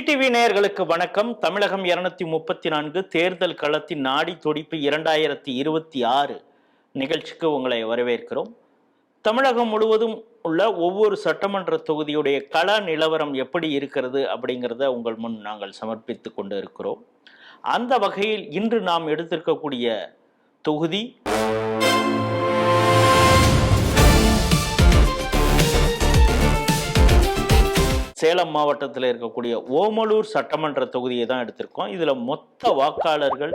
TTV நேயர்களுக்கு வணக்கம். தமிழகம் 234 தேர்தல் களத்தின் நாடி துடிப்பு 2026 நிகழ்ச்சிக்கு உங்களை வரவேற்கிறோம். தமிழகம் முழுவதும் உள்ள ஒவ்வொரு சட்டமன்ற தொகுதியுடைய கள நிலவரம் எப்படி இருக்கிறது அப்படிங்கிறத உங்கள் முன் நாங்கள் சமர்ப்பித்து கொண்டு இருக்கிறோம். அந்த வகையில் இன்று நாம் எடுத்திருக்கக்கூடிய தொகுதி சேலம் மாவட்டத்தில் இருக்கக்கூடிய ஓமலூர் சட்டமன்ற தொகுதியை தான் எடுத்திருக்கோம். இதில் மொத்த வாக்காளர்கள்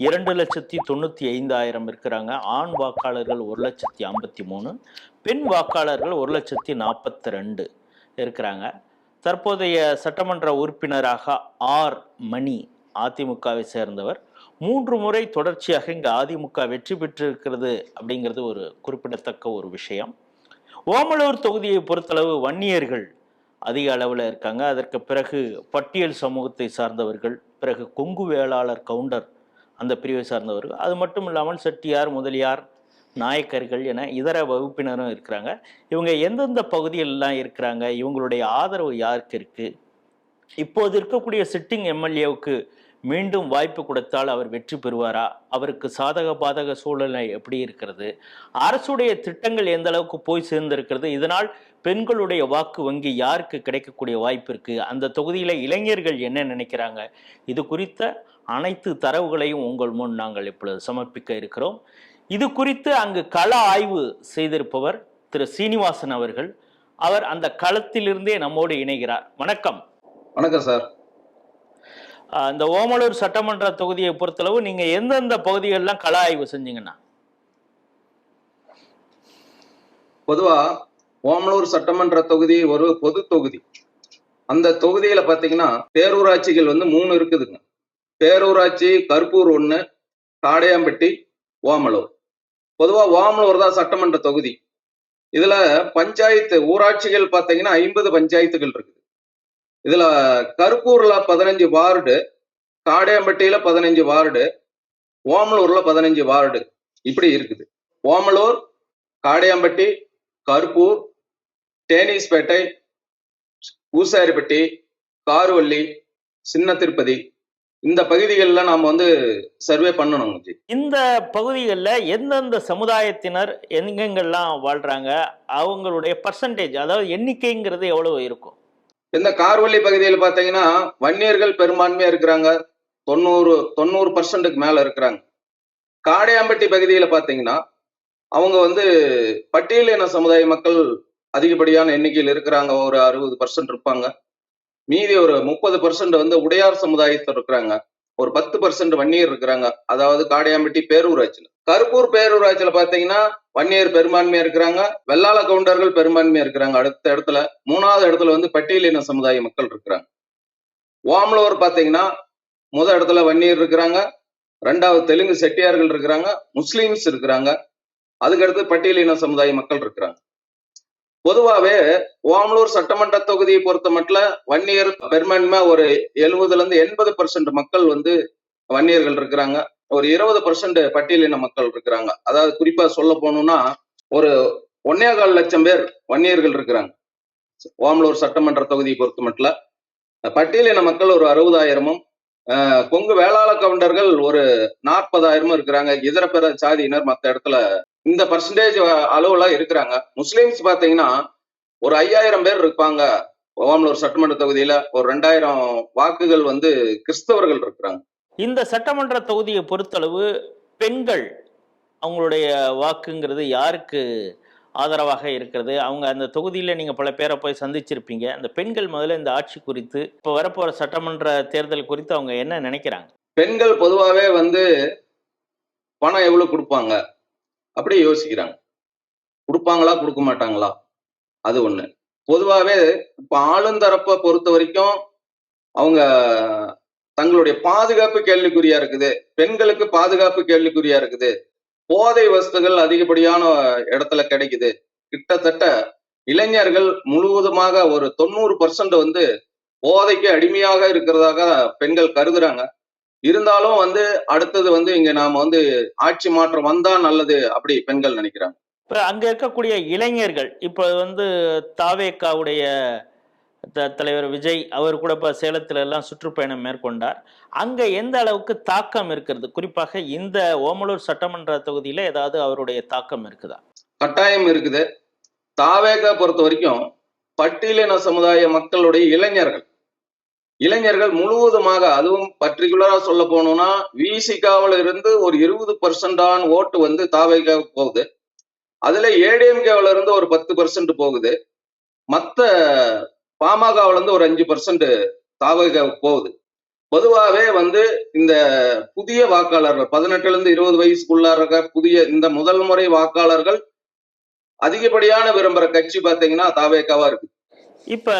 2,95,000 இருக்கிறாங்க. ஆண் வாக்காளர்கள் 1,53,000, பெண் வாக்காளர்கள் 1,42,000 இருக்கிறாங்க. தற்போதைய சட்டமன்ற உறுப்பினராக ஆர் மணி அதிமுகவை சேர்ந்தவர் 3 முறை தொடர்ச்சியாக இங்கே அதிமுக வெற்றி பெற்றிருக்கிறது அப்படிங்கிறது ஒரு குறிப்பிடத்தக்க ஒரு விஷயம். ஓமலூர் தொகுதியை பொறுத்தளவு வன்னியர்கள் அதிக அளவில் இருக்காங்க. அதற்கு பிறகு பட்டியல் சமூகத்தை சார்ந்தவர்கள், பிறகு கொங்கு வேளாளர் கவுண்டர் அந்த பிரிவை சார்ந்தவர்கள், அது மட்டும் இல்லாமல் செட்டியார், முதலியார், நாயக்கர்கள் என இதர வகுப்பினரும் இருக்கிறாங்க. இவங்க எந்தெந்த பகுதிகளெலாம் இருக்கிறாங்க, இவங்களுடைய ஆதரவு யாருக்கு இருக்குது, இப்போது இருக்கக்கூடிய சிட்டிங் எம்எல்ஏவுக்கு மீண்டும் வாய்ப்பு கொடுத்தால் அவர் வெற்றி பெறுவாரா, அவருக்கு சாதக பாதக சூழ்நிலை எப்படி இருக்கிறது, அரசுடைய திட்டங்கள் எந்த அளவுக்கு போய் சேர்ந்திருக்கிறது, இதனால் பெண்களுடைய வாக்கு வங்கி யாருக்கு கிடைக்கக்கூடிய வாய்ப்பு இருக்கு, அந்த தொகுதியில இளைஞர்கள் என்ன நினைக்கிறாங்க, இது குறித்த அனைத்து தரவுகளையும் உங்கள் முன் நாங்கள் இப்பொழுது சமர்ப்பிக்க இருக்கிறோம். இது குறித்து அங்கு கள ஆய்வு செய்திருப்பவர் திரு சீனிவாசன் அவர்கள். அவர் அந்த களத்திலிருந்தே நம்மோடு இணைகிறார். வணக்கம். வணக்கம் சார். இந்த ஓமலூர் சட்டமன்ற தொகுதியை பொறுத்தளவு நீங்க எந்தெந்த பகுதிகளெல்லாம் கள ஆய்வு செஞ்சீங்கன்னா? பொதுவா ஓமலூர் சட்டமன்ற தொகுதி ஒரு பொது தொகுதி. அந்த தொகுதியில பாத்தீங்கன்னா பேரூராட்சிகள் 3 இருக்குதுங்க. பேரூராட்சி கருப்பூர் 1, காடையாம்பட்டி, ஓமலூர். பொதுவா ஓமலூர் தான் சட்டமன்ற தொகுதி. இதுல பஞ்சாயத்து ஊராட்சிகள் பாத்தீங்கன்னா 50 பஞ்சாயத்துகள் இருக்குது. இதுல கருப்பூர்ல 15 வார்டு, காடையாம்பட்டியில 15 வார்டு, ஓமலூர்ல 15 வார்டு இப்படி இருக்குது. ஓமலூர், காடையாம்பட்டி, கருப்பூர், தேனீஸ்பேட்டை, ஊசாரிப்பட்டி, காருவள்ளி, சின்ன திருப்பதி, இந்த பகுதிகளில் நாம் சர்வே பண்ணணும். இந்த பகுதிகளில் எந்தெந்த சமுதாயத்தினர் எங்கெங்கெல்லாம் வாழ்றாங்க, அவங்களுடைய பர்சன்டேஜ், அதாவது எண்ணிக்கைங்கிறது எவ்வளவு இருக்கும்? இந்த கார்வள்ளி பகுதியில் பார்த்தீங்கன்னா வன்னியர்கள் பெரும்பான்மையா இருக்கிறாங்க. 90% மேல இருக்கிறாங்க. காடையாம்பட்டி பகுதியில் பார்த்தீங்கன்னா அவங்க பட்டியலின சமுதாய மக்கள் அதிகப்படியான எண்ணிக்கையில் இருக்கிறாங்க. ஒரு 60% இருப்பாங்க. மீதி ஒரு 30% உடையார் சமுதாயத்தில் இருக்கிறாங்க. ஒரு 10% வன்னியர் இருக்கிறாங்க. அதாவது காடையாம்பட்டி பேரூராட்சியில். கருப்பூர் பேரூராட்சியில பாத்தீங்கன்னா வன்னியர் பெரும்பான்மையா இருக்கிறாங்க, வெள்ளாள கவுண்டர்கள் பெரும்பான்மையா இருக்கிறாங்க. அடுத்த இடத்துல 3வது இடத்துல பட்டியலின சமுதாய மக்கள் இருக்கிறாங்க. ஓமலூர் பாத்தீங்கன்னா முதல் இடத்துல வன்னியர் இருக்கிறாங்க, 2வது தெலுங்கு செட்டியார்கள் இருக்கிறாங்க, முஸ்லிம்ஸ் இருக்கிறாங்க, அதுக்கடுத்து பட்டியலின சமுதாய மக்கள் இருக்கிறாங்க. பொதுவாகவே ஓமலூர் சட்டமன்ற தொகுதியை பொறுத்த மட்டும் வன்னியர் பெரும்பான்மையா ஒரு 70% மக்கள் வன்னியர்கள் இருக்கிறாங்க. ஒரு 20% பட்டியலின மக்கள் இருக்கிறாங்க. அதாவது குறிப்பா சொல்ல போனோம்னா ஒரு 1.25 லட்சம் பேர் வன்னியர்கள் இருக்கிறாங்க. ஓமலூர் சட்டமன்ற தொகுதியை பொறுத்த மட்டும் பட்டியலின மக்கள் ஒரு 60,000-ம், கொங்கு வேளாள கவுண்டர்கள் ஒரு 40,000-ம் இருக்கிறாங்க. இதர பிற சாதியினர் மற்ற இடத்துல இந்த பர்சன்டேஜ் அளவுல இருக்கிறாங்க. முஸ்லிம்ஸ் பாத்தீங்கன்னா ஒரு 5,000 பேர் இருப்பாங்க. ஓமலூர் சட்டமன்ற தொகுதியில ஒரு 2,000 வாக்குகள் கிறிஸ்தவர்கள் இருக்கிறாங்க. இந்த சட்டமன்ற தொகுதியை பொறுத்தளவு பெண்கள் அவங்களுடைய வாக்குங்கிறது யாருக்கு ஆதரவாக இருக்கிறது? அவங்க அந்த தொகுதியில நீங்க பல பேரை போய் சந்திச்சிருப்பீங்க. அந்த பெண்கள் முதல்ல இந்த ஆட்சி குறித்து, இப்ப வரப்போற சட்டமன்ற தேர்தல் குறித்து அவங்க என்ன நினைக்கிறாங்க? பெண்கள் பொதுவாகவே பணம் எவ்வளவு கொடுப்பாங்க அப்படி யோசிக்கிறாங்க. கொடுப்பாங்களா கொடுக்க மாட்டாங்களா, அது ஒண்ணு. பொதுவாகவே இப்ப ஆளுந்தரப்பை பொறுத்த வரைக்கும் அவங்க தங்களுடைய பாதுகாப்பு கேள்விக்குறியா இருக்குது. பெண்களுக்கு பாதுகாப்பு கேள்விக்குறியா இருக்குது. போதை வஸ்துகள் அதிகப்படியான இடத்துல கிடைக்குது. கிட்டத்தட்ட இளைஞர்கள் முழுவதுமாக ஒரு 90% போதைக்கு அடிமையாக இருக்கிறதாக பெண்கள் கருதுறாங்க. இருந்தாலும் அடுத்தது இங்க நாம ஆட்சி மாற்றம் வந்தா நல்லது அப்படி பெண்கள் நினைக்கிறாங்க. இப்ப அங்க இருக்கக்கூடிய இளைஞர்கள் இப்ப தாவேக்காவுடைய தலைவர் விஜய் அவர் கூட இப்போ சேலத்துல எல்லாம் சுற்றுப்பயணம் மேற்கொண்டார். அங்க எந்த அளவுக்கு தாக்கம் இருக்கிறது? குறிப்பாக இந்த ஓமலூர் சட்டமன்ற தொகுதியில ஏதாவது அவருடைய தாக்கம் இருக்குதா? கட்டாயம் இருக்குது. தாவேகா பொறுத்த வரைக்கும் பட்டியலின சமுதாய மக்களுடைய இளைஞர்கள் முழுவதுமாக, அதுவும் பர்டிகுலரா சொல்ல போனோம்னா விசிகாவில் இருந்து ஒரு 20% ஓட்டு வந்து தாவேகாவுக்கு போகுது. அதுல ஏடிஎம்கேவில இருந்து ஒரு 10% போகுது. மத்த பாமகவுல இருந்து ஒரு 5% தாவேகாவுக்கு போகுது. பொதுவாகவே வந்து இந்த புதிய வாக்காளர்கள் 18 இருந்து 20 வயசுக்குள்ளார இருக்க புதிய இந்த முதல் முறை வாக்காளர்கள் அதிகப்படியான விரும்புற கட்சி பாத்தீங்கன்னா தாவேகாவா இருக்கு. இப்ப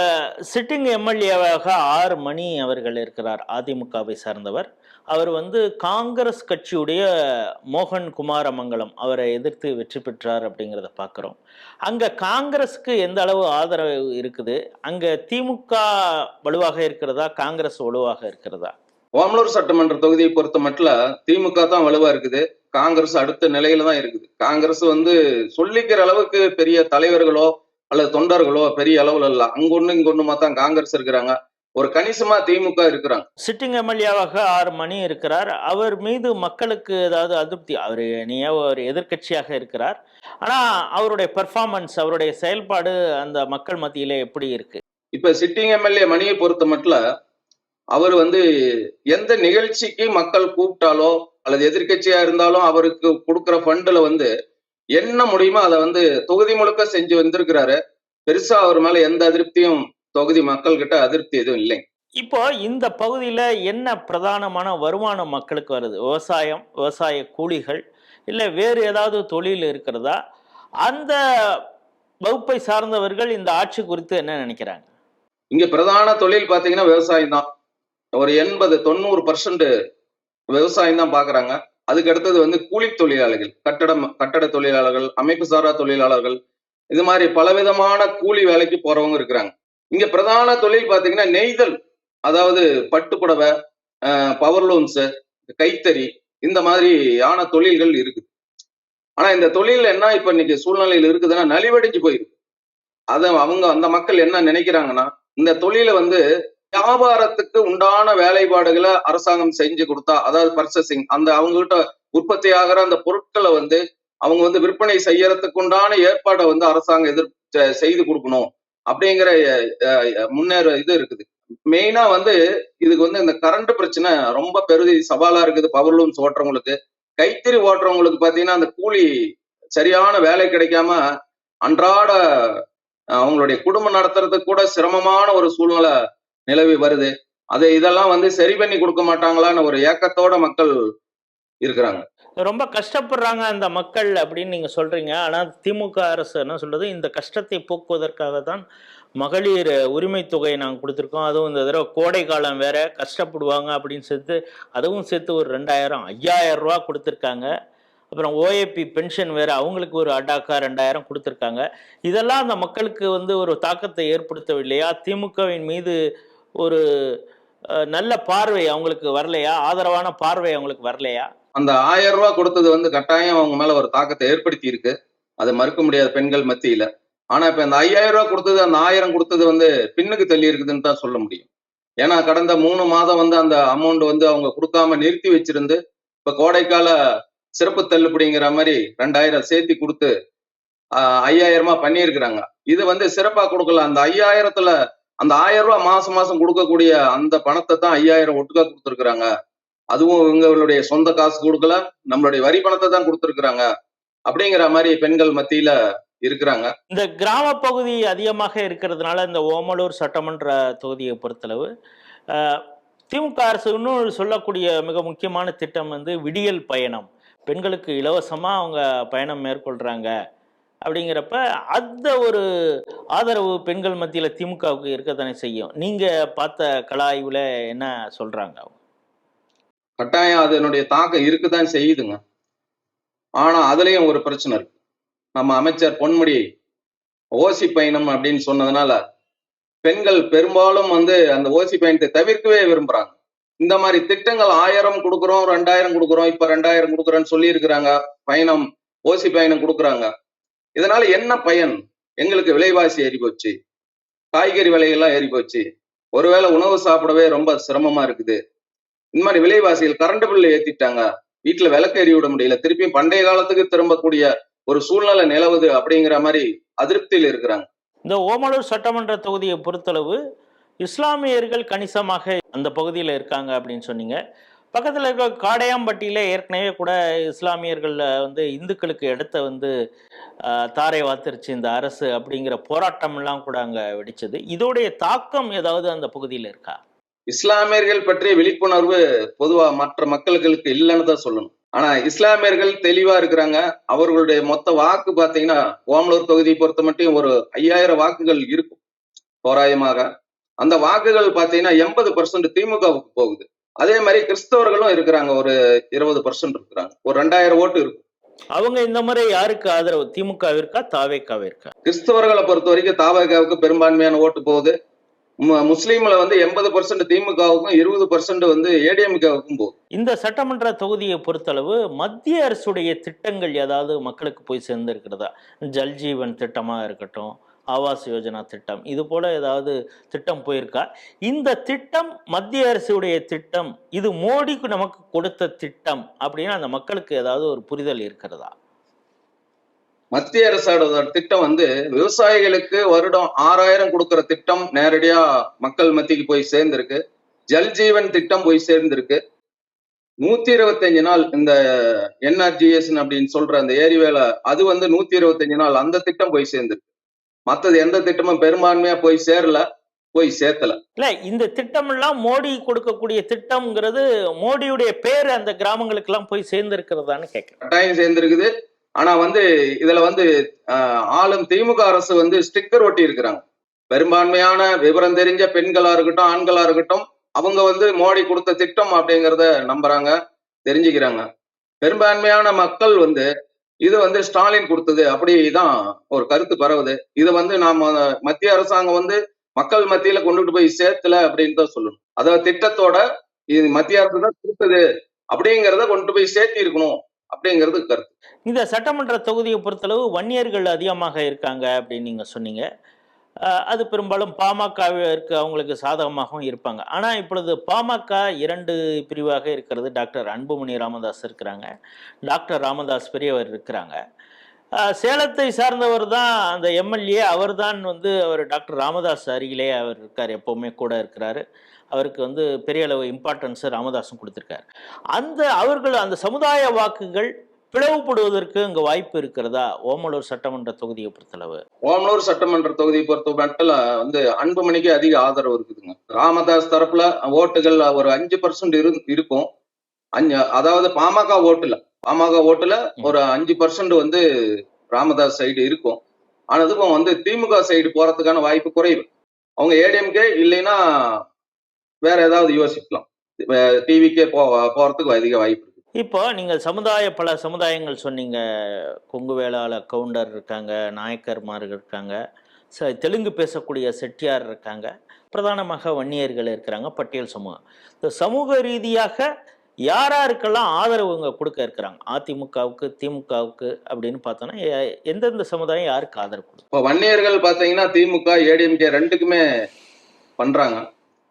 சிட்டிங் எம்எல்ஏவாக ஆர் மணி அவர்கள் இருக்கிறார், அதிமுகவை சார்ந்தவர். அவர் வந்து காங்கிரஸ் கட்சியுடைய மோகன் குமாரமங்கலம் அவரை எதிர்த்து வெற்றி பெற்றார் அப்படிங்கிறத பார்க்குறோம். அங்க காங்கிரஸுக்கு எந்த அளவு ஆதரவு இருக்குது? அங்க திமுக வலுவாக இருக்கிறதா, காங்கிரஸ் வலுவாக இருக்கிறதா? ஓமலூர் சட்டமன்ற தொகுதியை பொறுத்த மட்டும் திமுக தான் வலுவா இருக்குது. காங்கிரஸ் அடுத்த நிலையில தான் இருக்குது. காங்கிரஸ் வந்து சொல்லிக்கிற அளவுக்கு பெரிய தலைவர்களோ அல்லது தொண்டர்களோ பெரிய அளவுல இல்ல. அங்கொன்னு இங்கொன்னுமா தான் காங்கிரஸ் இருக்கிறாங்க. ஒரு கணிசமா திமுக இருக்கிறாங்க. சிட்டிங் எம்எல்ஏவாக ஆர் மணி இருக்கிறார். அவர் மீது மக்களுக்கு ஏதாவது அதிருப்தி? அவர் நீங்க ஒரு எதிர்க்கட்சியாக இருக்கிறார். ஆனா அவருடைய பெர்ஃபார்மன்ஸ், அவருடைய செயல்பாடு அந்த மக்கள் மத்தியில எப்படி இருக்கு? இப்ப சிட்டிங் எம்எல்ஏ மணியை பொறுத்த மட்டும் அவர் வந்து எந்த நிகழ்ச்சிக்கு மக்கள் கூப்பிட்டாலோ அல்லது எதிர்க்கட்சியா இருந்தாலும் அவருக்கு கொடுக்குற ஃபண்டுல வந்து என்ன முடியுமோ அதை வந்து தொகுதி முழுக்க செஞ்சு வந்திருக்கிறாரு. பெருசா அவர் மேல எந்த அதிருப்தியும் தொகுதி மக்கள் கிட்ட அதிருப்தி எதுவும் இல்லைங்க. இப்போ இந்த பகுதியில என்ன பிரதானமான வருமானம் மக்களுக்கு வருது? விவசாயம், விவசாய கூலிகள், இல்ல வேறு ஏதாவது தொழில் இருக்கிறதா? அந்த வகுப்பை சார்ந்தவர்கள் இந்த ஆட்சி குறித்து என்ன நினைக்கிறாங்க? இங்க பிரதான தொழில் பாத்தீங்கன்னா விவசாயம் தான். ஒரு 80-90% விவசாயம் தான் பாக்குறாங்க. அதுக்கு அடுத்தது வந்து கூலி தொழிலாளர்கள், கட்டட தொழிலாளர்கள், அமைப்பு சாரா தொழிலாளர்கள், இது மாதிரி பலவிதமான கூலி வேலைக்கு போறவங்க இருக்கிறாங்க. இங்க பிரதான தொழில் பாத்தீங்கன்னா நெய்தல், அதாவது பட்டு புடவை, பவர் லூம்ஸ், கைத்தறி, இந்த மாதிரியான தொழில்கள் இருக்குது. ஆனா இந்த தொழில் என்ன இப்ப இன்னைக்கு சூழ்நிலையில் இருக்குதுன்னா நலிவடைஞ்சு போயிருக்கு. அவங்க அந்த மக்கள் என்ன நினைக்கிறாங்கன்னா, இந்த தொழிலை வந்து வியாபாரத்துக்கு உண்டான வேலைப்பாடுகளை அரசாங்கம் செஞ்சு கொடுத்தா, அதாவது பர்ச்சேசிங், அந்த அவங்க கிட்ட உற்பத்தி ஆகிற அந்த பொருட்களை வந்து அவங்க வந்து விற்பனை செய்யறதுக்கு உண்டான ஏற்பாடை வந்து அரசாங்கம் செய்து கொடுக்கணும் அப்படிங்கிற இது இருக்குது. மெயினா வந்து இதுக்கு வந்து இந்த கரண்ட் பிரச்சனை ரொம்ப பெரிய சவாலா இருக்குது பவர் லூம்ஸ் ஓட்டுறவங்களுக்கு. கைத்தறி ஓட்டுறவங்களுக்கு பாத்தீங்கன்னா அந்த கூலி சரியான வேலை கிடைக்காம அன்றாட அவங்களுடைய குடும்பம் நடத்துறதுக்கு கூட சிரமமான ஒரு சூழ்நிலை நிலவி வருது. இதெல்லாம் வந்து சரி பண்ணி கொடுக்க மாட்டாங்களான்னு ஒரு ஏக்கத்தோட மக்கள் இருக்கிறாங்க. ரொம்ப கஷ்டப்படுறாங்க அந்த மக்கள் அப்படின்னு நீங்க சொல்றீங்க. ஆனா திமுக அரசு என்ன சொல்றது? இந்த கஷ்டத்தை போக்குவதற்காக தான் மகளிர் உரிமை தொகையை நாங்கள் கொடுத்துருக்கோம். அதுவும் இந்த தடவை கோடை காலம் வேற கஷ்டப்படுவாங்க அப்படின்னு சேர்த்து அதுவும் சேர்த்து ஒரு 2000 5000 ரூபா கொடுத்துருக்காங்க. அப்புறம் ஓஏபி பென்ஷன் வேற அவங்களுக்கு ஒரு அடாக்கா 2000 கொடுத்துருக்காங்க. இதெல்லாம் அந்த மக்களுக்கு வந்து ஒரு தாக்கத்தை ஏற்படுத்தவில்லையா? திமுகவின் மீது ஒரு நல்ல பார்வை அவங்களுக்கு வரலையா? ஆதரவான பார்வை அவங்களுக்கு வரலையா? அந்த 1000 ரூபா கொடுத்தது வந்து கட்டாயம் அவங்க மேல ஒரு தாக்கத்தை ஏற்படுத்தி இருக்கு. அதை மறுக்க முடியாத பெண்கள் மத்தியில. ஆனா இப்ப இந்த 5000 ரூபா கொடுத்தது, அந்த 1000 கொடுத்தது வந்து பின்னுக்கு தள்ளி இருக்குதுன்னு தான் சொல்ல முடியும். ஏன்னா கடந்த 3 மாதம் வந்து அந்த அமௌண்ட் வந்து அவங்க கொடுக்காம நிறுத்தி வச்சிருந்து இப்ப கோடைக்கால சிறப்பு தள்ளுபடிங்கிற மாதிரி 2000 சேர்த்தி கொடுத்து 5000 பண்ணியிருக்கிறாங்க. இது வந்து சிறப்பா கொடுக்கல. அந்த 5000த்துல அந்த 1000 ரூபாய் மாசம் மாசம் கொடுக்கக்கூடிய அந்த பணத்தை தான் 5000 ஒட்டுக்கா கொடுத்துருக்குறாங்க. அதுவும் இவங்களுடைய சொந்த காசு கொடுக்கல, நம்மளுடைய வரி பணத்தை தான் கொடுத்துருக்குறாங்க அப்படிங்கிற மாதிரி பெண்கள் மத்தியில இருக்கிறாங்க. இந்த கிராம பகுதி அதிகமாக இருக்கிறதுனால இந்த ஓமலூர் சட்டமன்ற தொகுதியை பொறுத்தளவு திமுக அரசு இன்னொரு சொல்லக்கூடிய மிக முக்கியமான திட்டம் வந்து விடியல் பயணம். பெண்களுக்கு இலவசமா அவங்க பயணம் மேற்கொள்றாங்க. அப்படிங்கிறப்ப அந்த ஒரு ஆதரவு பெண்கள் மத்தியில திமுகவுக்கு இருக்கத்தானே செய்யும். நீங்க பார்த்த கள ஆய்வுல என்ன சொல்றாங்க? கட்டாயம் அதனுடைய தாக்கம் இருக்குதான் செய்யுதுங்க. ஆனா அதுலயும் ஒரு பிரச்சனை இருக்கு. நம்ம அமைச்சர் பொன்முடி ஓசி பயணம் அப்படின்னு சொன்னதுனால பெண்கள் பெரும்பாலும் வந்து அந்த ஓசி பயணத்தை தவிர்க்கவே விரும்புறாங்க. இந்த மாதிரி திட்டங்கள் 1000 கொடுக்குறோம், 2000 கொடுக்குறோம், இப்ப 2000 கொடுக்குறோன்னு சொல்லி இருக்கிறாங்க. பயணம், ஓசி பயணம் கொடுக்குறாங்க. இதனால என்ன பயன்? எங்களுக்கு விலைவாசி ஏறி போச்சு, காய்கறி விலையெல்லாம் ஏறி போச்சு, ஒருவேளை உணவு சாப்பிடவே ரொம்ப சிரமமா இருக்குது, இந்த மாதிரி விலைவாசிகள், கரண்ட் பில் ஏத்திட்டாங்க, வீட்டுல விளக்கு எரிய விட முடியல, திருப்பி பண்டைய காலத்துக்கு திரும்பக்கூடிய ஒரு சூழ்நிலை நிலவுது அப்படிங்கிற மாதிரி அதிருப்தியில் இருக்கிறாங்க. இந்த ஓமலூர் சட்டமன்ற தொகுதியை பொறுத்தளவு இஸ்லாமியர்கள் கணிசமாக அந்த பகுதியில் இருக்காங்க அப்படின்னு சொன்னீங்க. பக்கத்தில் இருக்க காடையாம்பட்டியில் ஏற்கனவே கூட இஸ்லாமியர்கள் வந்து இந்துக்களுக்கு இடத்த வந்து தாரை வாத்திருச்சு இந்த அரசு அப்படிங்கிற போராட்டம்லாம் கூட அங்கே வெடிச்சது. இதோடைய தாக்கம் ஏதாவது அந்த பகுதியில் இருக்கா? இஸ்லாமியர்கள் பற்றிய விழிப்புணர்வு பொதுவா மற்ற மக்களுக்கு இல்லைன்னு தான் சொல்லணும். ஆனா இஸ்லாமியர்கள் தெளிவா இருக்கிறாங்க. அவர்களுடைய மொத்த வாக்கு பாத்தீங்கன்னா ஓமலூர் தொகுதியை பொறுத்த மட்டும் ஒரு 5000 வாக்குகள் இருக்கும் தோராயமாக. அந்த வாக்குகள் பாத்தீங்கன்னா 80% திமுகவுக்கு போகுது. அதே மாதிரி கிறிஸ்தவர்களும் இருக்கிறாங்க, ஒரு 20% இருக்கிறாங்க, ஒரு 2000 ஓட்டு இருக்கும். அவங்க இந்த முறை யாருக்கு ஆதரவு, திமுகவிற்கா தாவேக்காவிற்கா? கிறிஸ்தவர்களை பொறுத்த வரைக்கும் தாவேக்காவுக்கு பெரும்பான்மையான ஓட்டு போகுது. முஸ்லீம்ல வந்து 80% திமுகவுக்கும் 20% வந்து ஏடிஎம்கேவுக்கும் போகுது. இந்த சட்டமன்ற தொகுதியை பொறுத்தளவு மத்திய அரசுடைய திட்டங்கள் ஏதாவது மக்களுக்கு போய் சேர்ந்து இருக்கிறதா? ஜல்ஜீவன் திட்டமா இருக்கட்டும், ஆவாஸ் யோஜனா திட்டம், இது போல ஏதாவது திட்டம் போயிருக்கா? இந்த திட்டம் மத்திய அரசுடைய திட்டம், இது மோடிக்கு நமக்கு கொடுத்த திட்டம் அப்படின்னு அந்த மக்களுக்கு ஏதாவது ஒரு புரிதல் இருக்கிறதா? மத்திய அரசோட திட்டம் வந்து விவசாயிகளுக்கு வருடம் 6000 கொடுக்கிற திட்டம் நேரடியா மக்கள் மத்திக்கு போய் சேர்ந்திருக்கு. ஜல்ஜீவன் திட்டம் போய் சேர்ந்திருக்கு. 125 நாள் இந்த NRGS அப்படின்னு சொல்ற அந்த ஏரி வேலை, அது வந்து 125 நாள் அந்த திட்டம் போய் சேர்ந்திருக்கு. மற்றது எந்த திட்டமும் பெரும்பான்மையா போய் சேரல, போய் சேர்த்தல. இல்ல, இந்த திட்டம் எல்லாம் மோடி கொடுக்கக்கூடிய திட்டம்ங்கிறது மோடியுடைய பேர் அந்த கிராமங்களுக்கு எல்லாம் போய் சேர்ந்து இருக்கிறதான்னு கேட்கிறேன். கட்டாயம் சேர்ந்திருக்குது. ஆனா வந்து இதுல வந்து ஆளும் திமுக அரசு வந்து ஸ்டிக்கர் ஒட்டி இருக்கிறாங்க. பெரும்பான்மையான விவரம் தெரிஞ்ச பெண்களா இருக்கட்டும், ஆண்களா இருக்கட்டும், அவங்க வந்து மோடி கொடுத்த திட்டம் அப்படிங்கிறத நம்புறாங்க, தெரிஞ்சுக்கிறாங்க. பெரும்பான்மையான மக்கள் வந்து இது வந்து ஸ்டாலின் கொடுத்தது அப்படிதான் ஒரு கருத்து பரவுது. இது வந்து நாம மத்திய அரசாங்கம் வந்து மக்கள் மத்தியில கொண்டுட்டு போய் சேர்த்தல அப்படின்னு தான் சொல்லணும். அதாவது திட்டத்தோட இது மத்திய அரசு தான் கொடுத்தது அப்படிங்கிறத கொண்டு போய் சேர்த்தி இருக்கணும் அப்படிங்கிறது கருத்து. இந்த சட்டமன்ற தொகுதியை பொறுத்தளவு வன்னியர்கள் அதிகமாக இருக்காங்க அப்படின்னு நீங்க சொன்னீங்க. அது பெரும்பாலும் பாமகவிற்கு அவங்களுக்கு சாதகமாகவும் இருப்பாங்க. ஆனால் இப்பொழுது பாமக 2 பிரிவாக இருக்கிறது. டாக்டர் அன்புமணி ராமதாஸ் இருக்கிறாங்க, டாக்டர் ராமதாஸ் பெரியவர் இருக்கிறாங்க. சேலத்தை சார்ந்தவர் தான் அந்த எம்எல்ஏ, அவர் தான் வந்து அவர் டாக்டர் ராமதாஸ் அருகிலே அவர் இருக்கார், எப்போவுமே கூட இருக்கிறாரு. அவருக்கு வந்து பெரிய அளவு இம்பார்ட்டன்ஸை ராமதாஸும் கொடுத்துருக்காரு. அவர்கள் அந்த சமுதாய வாக்குகள் பிளவுபடுவதற்கு அங்க வாய்ப்பு இருக்கிறதா ஓமலூர் சட்டமன்ற தொகுதியை பொறுத்தளவு? ஓமலூர் சட்டமன்ற தொகுதியை பொறுத்த மட்டும் வந்து அன்புமணிக்கு அதிக ஆதரவு இருக்குதுங்க. ராமதாஸ் தரப்புல ஓட்டுகள் ஒரு 5% இருக்கும். அதாவது பாமக ஓட்டுல ஒரு 5% வந்து ராமதாஸ் சைடு இருக்கும். ஆனதுக்கும் வந்து திமுக சைடு போறதுக்கான வாய்ப்பு குறைவு. அவங்க ஏடிஎம்கே இல்லைன்னா வேற ஏதாவது யோசிக்கலாம், டிவிக்கே போறதுக்கு அதிக வாய்ப்பு இருக்கு. இப்போ நீங்கள் பல சமுதாயங்கள் சொன்னீங்க. கொங்கு வேளாள கவுண்டர் இருக்காங்க, நாயக்கர்மார்கள் இருக்காங்க, தெலுங்கு பேசக்கூடிய செட்டியார் இருக்காங்க, பிரதானமாக வன்னியர்கள் இருக்கிறாங்க, பட்டியல் சமூகம். இந்த சமூக ரீதியாக யாராருக்கெல்லாம் ஆதரவுங்க கொடுக்க இருக்கிறாங்க? அதிமுகவுக்கு, திமுகவுக்கு அப்படின்னு பார்த்தோன்னா எந்தெந்த சமுதாயம் யாருக்கு ஆதரவு கொடுக்கும்? இப்போ வன்னியர்கள் பார்த்தீங்கன்னா திமுக ஏடிஎம்கே ரெண்டுக்குமே பண்றாங்க.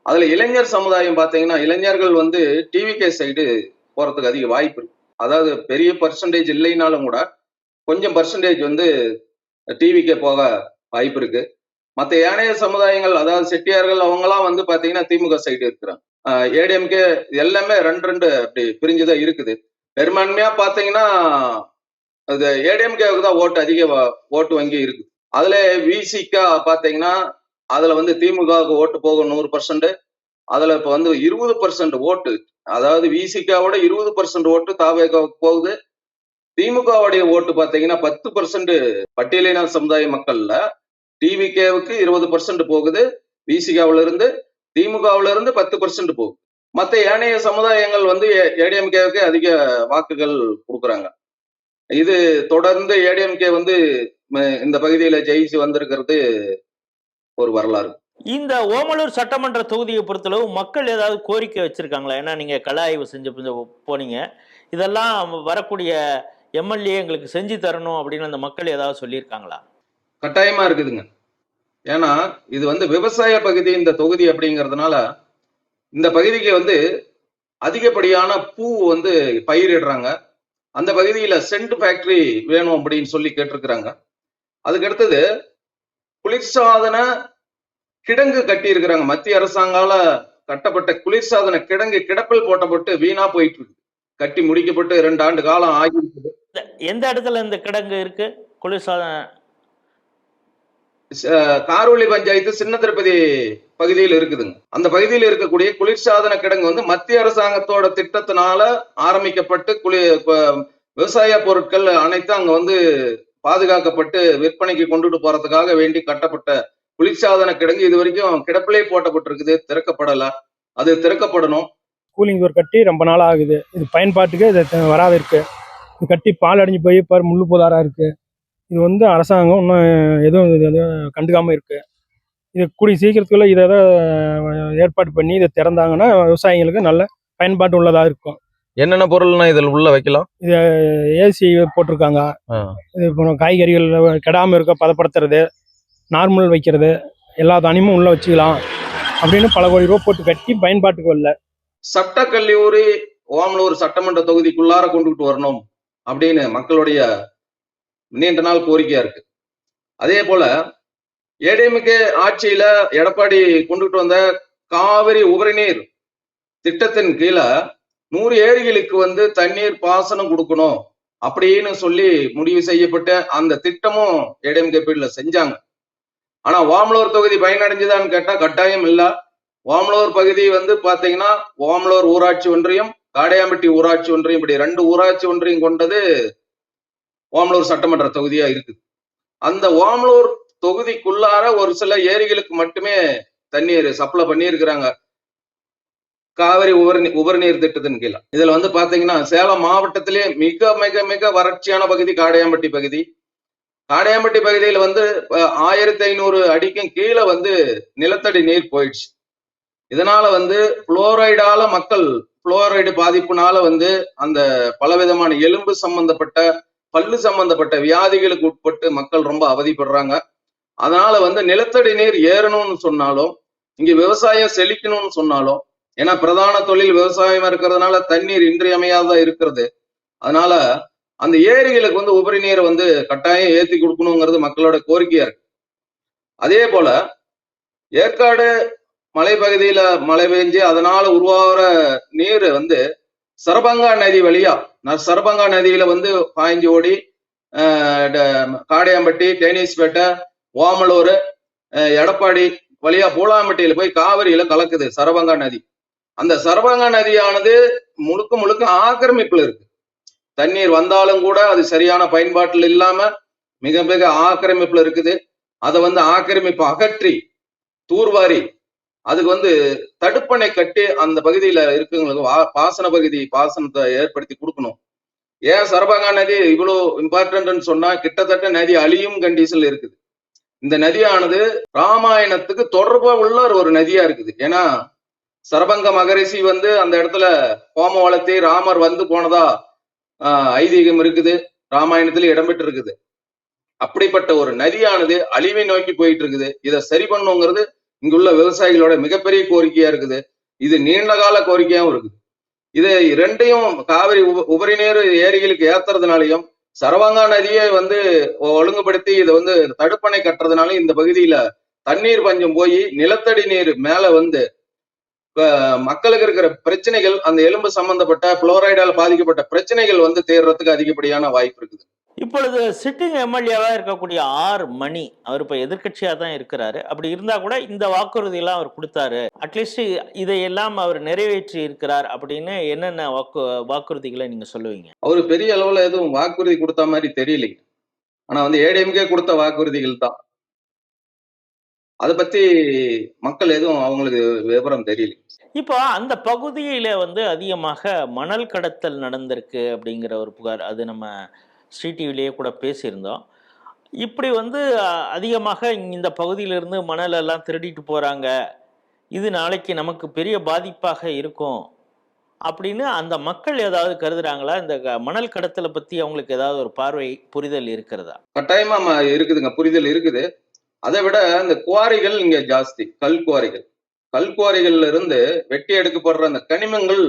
அதுல இளைஞர் சமுதாயம் பார்த்தீங்கன்னா இளைஞர்கள் வந்து டிவிகே சைடு போறதுக்கு அதிக வாய்ப்பு இருக்கு. அதாவது பெரிய பர்சன்டேஜ் இல்லைனாலும் கூட கொஞ்சம் பர்சன்டேஜ் வந்து டிவிக்கே போக வாய்ப்பு இருக்கு. மற்ற ஏனைய சமுதாயங்கள், அதாவது செட்டியார்கள், அவங்கலாம் வந்து பாத்தீங்கன்னா திமுக சைடு இருக்கிறாங்க. ஏடிஎம்கே எல்லாமே 2 அப்படி பிரிஞ்சுதான் இருக்குது. பெரும்பான்மையா பாத்தீங்கன்னா அது ஏடிஎம்கேவுக்கு தான் அதிக ஓட்டு வங்கி இருக்கு. அதுல விசிகா பாத்தீங்கன்னா அதுல வந்து திமுகவுக்கு ஓட்டு போகும் 100%. அதுல இப்ப வந்து 20% ஓட்டு, அதாவது விசிகாவோட 20% ஓட்டு தாவேகாவுக்கு போகுது. திமுகவுடைய ஓட்டு பாத்தீங்கன்னா 10% பட்டியலின சமுதாய மக்கள்ல டிவிகேவுக்கு 20% போகுது. விசிகாவில இருந்து திமுகவில இருந்து 10% போகுது. மற்ற ஏனைய சமுதாயங்கள் வந்து ஏடிஎம்கேவுக்கு அதிக வாக்குகள் கொடுக்குறாங்க. இது தொடர்ந்து ஏடிஎம்கே வந்து இந்த பகுதியில ஜெயிச்சு வந்திருக்கிறது ஒரு வரலாறு. இந்த ஓமலூர் சட்டமன்ற தொகுதியை பொறுத்தளவு மக்கள் ஏதாவது கோரிக்கை வச்சிருக்காங்களா? ஏன்னா நீங்க கள ஆய்வு செஞ்சு போனீங்க, இதெல்லாம் வரக்கூடிய எம்எல்ஏ எங்களுக்கு செஞ்சு தரணும் அப்படின்னு அந்த மக்கள் ஏதாவது சொல்லியிருக்காங்களா? கட்டாயமா இருக்குதுங்க. ஏன்னா இது வந்து விவசாய பகுதி இந்த தொகுதி அப்படிங்கிறதுனால இந்த பகுதிக்கு வந்து அதிகப்படியான பூ வந்து பயிரிடுறாங்க. அந்த பகுதியில சென்ட் ஃபேக்டரி வேணும் அப்படின்னு சொல்லி கேட்டிருக்கிறாங்க. அதுக்கு அடுத்தது குளிர்சாதன கிடங்கு கட்டி இருக்கிறாங்க. மத்திய அரசாங்கால கட்டப்பட்ட குளிர்சாதன கிடங்கு கிடப்பில் போட்டப்பட்டு வீணா போயிட்டு இருக்கு. கட்டி முடிக்கப்பட்டு 2 ஆண்டு காலம் ஆகி எந்த இடத்துல இந்த கிடங்கு இருக்கு? குளிர்சாதன காரோலி பஞ்சாயத்து சின்ன திருப்பதி பகுதியில் இருக்குதுங்க. அந்த பகுதியில் இருக்கக்கூடிய குளிர்சாதன கிடங்கு வந்து மத்திய அரசாங்கத்தோட திட்டத்தினால ஆரம்பிக்கப்பட்டு விவசாய பொருட்கள் அனைத்தும் அங்க வந்து பாதுகாக்கப்பட்டு விற்பனைக்கு கொண்டுட்டு போறதுக்காக வேண்டி கட்டப்பட்ட குளிர்சாதன கிடங்கு இது வரைக்கும் கிடப்பிலே போட்டப்பட்டிருக்குது, திறக்கப்படல. அது திறக்கப்படணும். கூலிங் டோர் கட்டி ரொம்ப நாள் ஆகுது. இது பயன்பாட்டுக்கு இது வராத இருக்கு. இது கட்டி பால் அடைஞ்சு போய் பாரு முள்ளு புதாரா இருக்கு. இது வந்து அரசாங்கம் இன்னும் எதுவும் கண்டுக்காம இருக்கு. இது கூடிய சீக்கிரத்துக்குள்ள இதை ஏற்பாடு பண்ணி இதை திறந்தாங்கன்னா விவசாயிகளுக்கு நல்ல பயன்பாட்டு உள்ளதா இருக்கும். என்னென்ன பொருள்னா இதில் உள்ள வைக்கலாம்? இது ஏசி போட்டிருக்காங்க. இது இப்போ காய்கறிகள் கெடாம இருக்க பதப்படுத்துறது, நார்மல் வைக்கிறது, எல்லா தானியமும் உள்ள வச்சுக்கலாம் அப்படின்னு பல கோடி ரூபா போட்டு கட்டி பயன்பாட்டுக்கு வரல. சட்டக்கல்லூரி ஓமலூர் சட்டமன்ற தொகுதிக்குள்ளார கொண்டுகிட்டு வரணும் அப்படின்னு மக்களுடைய நீண்ட நாள் கோரிக்கையா இருக்கு. அதே போல ஏடிஎம்கே ஆட்சியில எடப்பாடி கொண்டுகிட்டு வந்த காவிரி உபரிநீர் திட்டத்தின் கீழே 100 ஏரிகளுக்கு வந்து தண்ணீர் பாசனம் கொடுக்கணும் அப்படின்னு சொல்லி முடிவு செய்யப்பட்ட அந்த திட்டமும் ஏடிஎம்கே பீரியட்ல செஞ்சாங்க. ஆனா ஓமலூர் தொகுதி பயனடைஞ்சுதான்னு கேட்டா கட்டாயம் இல்ல. ஓமலூர் பகுதி வந்து பாத்தீங்கன்னா ஓமலூர் ஊராட்சி ஒன்றியம், காடையாம்பட்டி ஊராட்சி ஒன்றியம், இப்படி 2 ஊராட்சி ஒன்றியம் கொண்டது ஓமலூர் சட்டமன்ற தொகுதியா இருக்குது. அந்த ஓமலூர் தொகுதிக்குள்ளார ஒரு சில ஏரிகளுக்கு மட்டுமே தண்ணீர் சப்ளை பண்ணியிருக்கிறாங்க காவிரி உபரிநீர் திட்டத்தின் கீழே. இதுல வந்து பாத்தீங்கன்னா சேலம் மாவட்டத்திலே மிக மிக மிக வறட்சியான பகுதி காடையாம்பட்டி பகுதி. காடையாம்பட்டி பகுதியில வந்து 1500 அடிக்கும் கீழே வந்து நிலத்தடி நீர் போயிடுச்சு. இதனால வந்து புளோரைடால மக்கள் புளோரைடு பாதிப்புனால வந்து அந்த பலவிதமான எலும்பு சம்பந்தப்பட்ட பல்லு சம்பந்தப்பட்ட வியாதிகளுக்கு உட்பட்டு மக்கள் ரொம்ப அவதிப்படுறாங்க. அதனால வந்து நிலத்தடி நீர் ஏறணும்னு சொன்னாலும், இங்க விவசாயம் செழிக்கணும்னு சொன்னாலும், ஏன்னா பிரதான தொழில் விவசாயமா இருக்கிறதுனால தண்ணீர் இன்றியமையாத இருக்கிறது. அதனால அந்த ஏரிகளுக்கு வந்து உபரி நீரை வந்து கட்டாயம் ஏத்தி கொடுக்கணுங்கிறது மக்களோட கோரிக்கையா இருக்கு. அதே போல ஏற்காடு மலைப்பகுதியில மழை பெஞ்சு அதனால உருவாகிற நீர் வந்து சரபங்கா நதி வழியா சரபங்கா நதியில வந்து பாய்ஞ்சு ஓடி காடையாம்பட்டி, டேனிஸ்பேட்டை, ஓமலூர், எடப்பாடி வழியா பூலாம்பட்டியில போய் காவிரியில கலக்குது சரபங்கா நதி. அந்த சரபங்கா நதியானது முழுக்க முழுக்க ஆக்கிரமிப்புல இருக்கு. தண்ணீர் வந்தாலும் கூட அது சரியான பயன்பாட்டில் இல்லாம மிக மிக ஆக்கிரமிப்புல இருக்குது. அதை வந்து ஆக்கிரமிப்பு அகற்றி தூர்வாரி அதுக்கு வந்து தடுப்பணை கட்டி அந்த பகுதியில இருக்குங்களுக்கு பாசன பகுதி பாசனத்தை ஏற்படுத்தி கொடுக்கணும். ஏன் சரபங்கா நதி இவ்வளவு இம்பார்ட்டன்ட்னு சொன்னா, கிட்டத்தட்ட நதி அழியும் கண்டிஷன்ல இருக்குது. இந்த நதியானது ராமாயணத்துக்கு தொடர்பா உள்ள ஒரு நதியா இருக்குது. ஏன்னா சரபங்க மகரிஷி வந்து அந்த இடத்துல ஹோமம் வளர்த்தி ராமர் வந்து போனதா ஐதீகம் இருக்குது, ராமாயணத்துல இடம்பெற்று இருக்குது. அப்படிப்பட்ட ஒரு நதியானது அழிவை நோக்கி போயிட்டு இருக்குது. இதை சரி பண்ணுங்கிறது இங்குள்ள விவசாயிகளோட மிகப்பெரிய கோரிக்கையா இருக்குது. இது நீண்ட கால கோரிக்கையாவும் இருக்குது. இது ரெண்டையும் காவிரி உபரிநீர் ஏரிகளுக்கு ஏத்துறதுனாலையும் சரபங்கா நதியை வந்து ஒழுங்குபடுத்தி இதை வந்து தடுப்பணை கட்டுறதுனால இந்த பகுதியில தண்ணீர் பஞ்சம் போய் நிலத்தடி நீர் மேல வந்து மக்களுக்கு இருக்கிற பிரச்சனைகள், அந்த எலும்பு சம்பந்தப்பட்ட புளோரைடால் பாதிக்கப்பட்ட பிரச்சனைகள் வந்து தேர்றதுக்கு அதிகப்படியான வாய்ப்பு இருக்குது. இப்பொழுது சிட்டிங் எம்எல்ஏவா இருக்கக்கூடிய ஆர் மணி, அவர் இப்ப எதிர்கட்சியா தான் இருக்கிறாரு. அப்படி இருந்தா கூட இந்த வாக்குறுதி எல்லாம் அவர் கொடுத்தாரு, அட்லீஸ்ட் இதையெல்லாம் அவர் நிறைவேற்றி இருக்கிறார் அப்படின்னு என்னென்ன வாக்குறுதிகளை நீங்க சொல்லுவீங்க? அவரு பெரிய அளவுல எதுவும் வாக்குறுதி கொடுத்த மாதிரி தெரியலைங்க. ஆனா வந்து ஏடிஎம்கே கொடுத்த வாக்குறுதிகள் தான். அதை பத்தி மக்கள் எதுவும் அவங்களுக்கு விவரம் தெரியல. இப்போ அந்த பகுதியில வந்து அதிகமாக மணல் கடத்தல் நடந்திருக்கு அப்படிங்கிற ஒரு புகார், அது நம்ம ஸ்ரீ டிவிலேயே கூட பேசியிருந்தோம். இப்படி வந்து அதிகமாக இந்த பகுதியிலிருந்து மணல் எல்லாம் திருடிட்டு போறாங்க, இது நாளைக்கு நமக்கு பெரிய பாதிப்பாக இருக்கும் அப்படின்னு அந்த மக்கள் ஏதாவது கருதுறாங்களா? இந்த மணல் கடத்தலை பத்தி அவங்களுக்கு ஏதாவது ஒரு பார்வை புரிதல் இருக்கிறதா? கட்டாயமா இருக்குதுங்க, புரிதல் இருக்குது. அதை விட இந்த குவாரிகள் இங்க ஜாஸ்தி, கல் குவாரிகள்ல இருந்து வெட்டி எடுக்கப்படுற அந்த கனிமங்கள்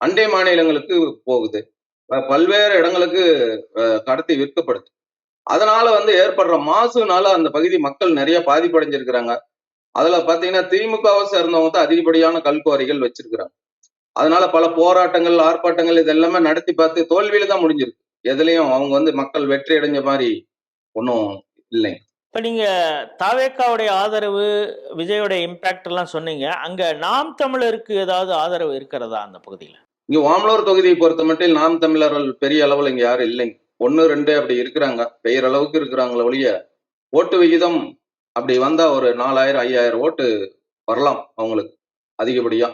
அண்டை மாநிலங்களுக்கு போகுது, பல்வேறு இடங்களுக்கு கடத்தி விற்கப்படுது. அதனால வந்து ஏற்படுற மாசுனால அந்த பகுதி மக்கள் நிறைய பாதிப்படைஞ்சிருக்கிறாங்க. அதுல பாத்தீங்கன்னா திமுகவை சேர்ந்தவங்க தான் அதிகப்படியான கல்குவாரிகள் வச்சிருக்கிறாங்க. அதனால பல போராட்டங்கள், ஆர்ப்பாட்டங்கள் இதெல்லாமே நடத்தி பார்த்து தோல்வியில தான் முடிஞ்சிருக்கு. எதுலயும் அவங்க வந்து மக்கள் வெற்றி அடைஞ்ச மாதிரி ஒன்றும் இல்லைங்க. இப்ப நீங்க தாவேக்காவுடைய ஆதரவு, விஜயோட இம்பாக்ட் எல்லாம் சொன்னீங்க. அங்க நாம் தமிழருக்கு ஏதாவது ஆதரவு இருக்கிறதா அந்த பகுதியில? இங்க ஓமலூர் தொகுதியை பொறுத்த மட்டும் நாம் தமிழர்கள் பெரிய அளவுல இங்க யாரும் இல்லைங்க. 1, 2 அப்படி இருக்கிறாங்க, பெயர் அளவுக்கு இருக்கிறாங்களே ஒழிய ஓட்டு விகிதம் அப்படி வந்தா ஒரு 4000, 5000 ஓட்டு வரலாம் அவங்களுக்கு அதிகப்படியா,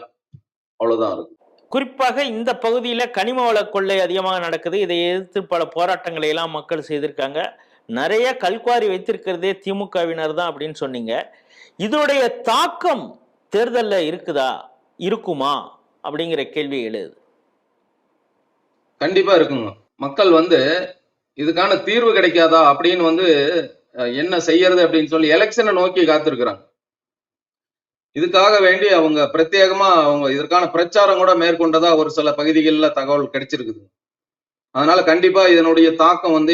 அவ்வளவுதான் இருக்கு. குறிப்பாக இந்த பகுதியில கனிம வள கொள்ளை அதிகமாக நடக்குது. இதை எதிர்த்து பல போராட்டங்களை எல்லாம் மக்கள் செய்திருக்காங்க. நிறைய கல்குவாரி வைத்திருக்கிறதே திமுகவினர் தான் அப்படின்னு சொன்னீங்க. இதோடைய தாக்கம் தேர்தல்ல இருக்குதா, இருக்குமா அப்படிங்கிற கேள்வி எழுது. கண்டிப்பா இருக்குங்க. மக்கள் வந்து இதுக்கான தீர்வு கிடைக்காதா அப்படின்னு வந்து என்ன செய்யறது அப்படின்னு சொல்லி எலெக்ஷனை நோக்கி காத்திருக்கிறாங்க. இதுக்காக வேண்டி அவங்க பிரத்யேகமா அவங்க இதற்கான பிரச்சாரம் கூட மேற்கொண்டதா ஒரு சில பகுதிகளில் தகவல் கிடைச்சிருக்குது. அதனால கண்டிப்பா இதனுடைய தாக்கம் வந்து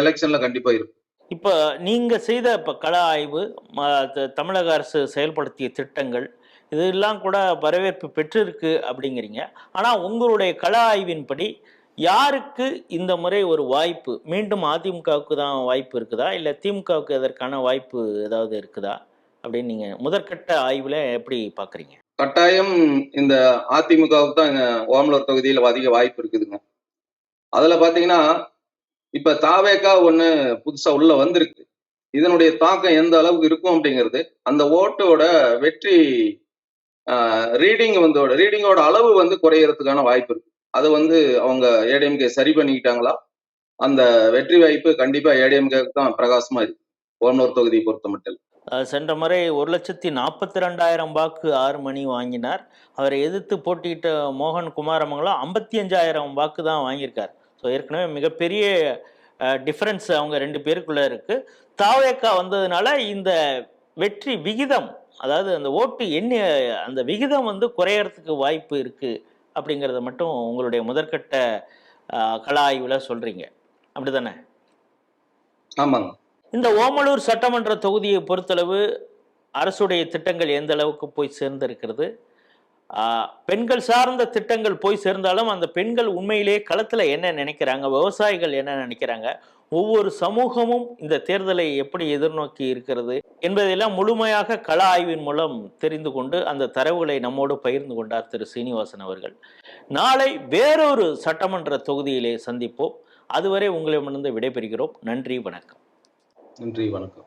எலெக்ஷன்ல கண்டிப்பா இருக்கும். இப்ப நீங்க செய்த கள ஆய்வு, தமிழக அரசு செயல்படுத்திய திட்டங்கள் இதெல்லாம் கூட வரவேற்பு பெற்றிருக்கு அப்படிங்கிறீங்க. ஆனா உங்களுடைய கள ஆய்வின்படி யாருக்கு இந்த முறை ஒரு வாய்ப்பு, மீண்டும் அதிமுகவுக்கு தான் வாய்ப்பு இருக்குதா, இல்ல திமுகவுக்கு அதற்கான வாய்ப்பு ஏதாவது இருக்குதா அப்படின்னு நீங்க முதற்கட்ட ஆய்வுல எப்படி பாக்குறீங்க? கட்டாயம் இந்த அதிமுகவுக்கு தான் ஓமலூர் தொகுதியில அதிக வாய்ப்பு இருக்குதுங்க. அதுல பாத்தீங்கன்னா இப்ப தாவேக்கா ஒண்ணு புதுசா உள்ள வந்திருக்கு. இதனுடைய தாக்கம் எந்த அளவுக்கு இருக்கும் அப்படிங்கிறது, அந்த ஓட்டோட வெற்றி ரீடிங்கோட அளவு வந்து குறையறதுக்கான வாய்ப்பு இருக்கு. அது வந்து அவங்க ஏடிஎம்கே சரி பண்ணிக்கிட்டாங்களா, அந்த வெற்றி வாய்ப்பு கண்டிப்பா ஏடிஎம்கே தான் பிரகாசமா இருக்கு ஓமலூர் தொகுதியை பொறுத்த மட்டும். சென்ற முறை 1,42,000 வாக்கு 6 மணி வாங்கினார். அவரை எதிர்த்து போட்டியிட்ட மோகன் குமாரமங்கலம் 55,000 வாக்கு தான் வாங்கியிருக்கார். ஸோ ஏற்கனவே மிகப்பெரிய டிஃபரன்ஸ் அவங்க 2 பேருக்குள்ள இருக்கு. தாவேக்கா வந்ததுனால இந்த வெற்றி விகிதம், அதாவது அந்த ஓட்டு எண்ணி அந்த விகிதம் வந்து குறையறதுக்கு வாய்ப்பு இருக்கு அப்படிங்கிறத மட்டும் உங்களுடைய முதற்கட்ட கள ஆய்வுல சொல்றீங்க, அப்படிதானே? ஆமாங்க. இந்த ஓமலூர் சட்டமன்ற தொகுதியை பொறுத்தளவு அரசுடைய திட்டங்கள் எந்த அளவுக்கு போய் சேர்ந்திருக்கிறது? பெண்கள் சார்ந்த திட்டங்கள் போய் சேர்ந்தாலும் அந்த பெண்கள் உண்மையிலேயே களத்துல என்ன நினைக்கிறாங்க, விவசாயிகள் என்ன நினைக்கிறாங்க, ஒவ்வொரு சமூகமும் இந்த தேர்தலை எப்படி எதிர்நோக்கி இருக்கிறது என்பதையெல்லாம் முழுமையாக கள ஆய்வின் மூலம் தெரிந்து கொண்டு அந்த தரவுகளை நம்மோடு பகிர்ந்து கொண்டார் திரு சீனிவாசன் அவர்கள். நாளை வேறொரு சட்டமன்ற தொகுதியிலே சந்திப்போம். அதுவரை உங்களிடமிருந்து விடைபெறுகிறோம். நன்றி, வணக்கம். நன்றி, வணக்கம்.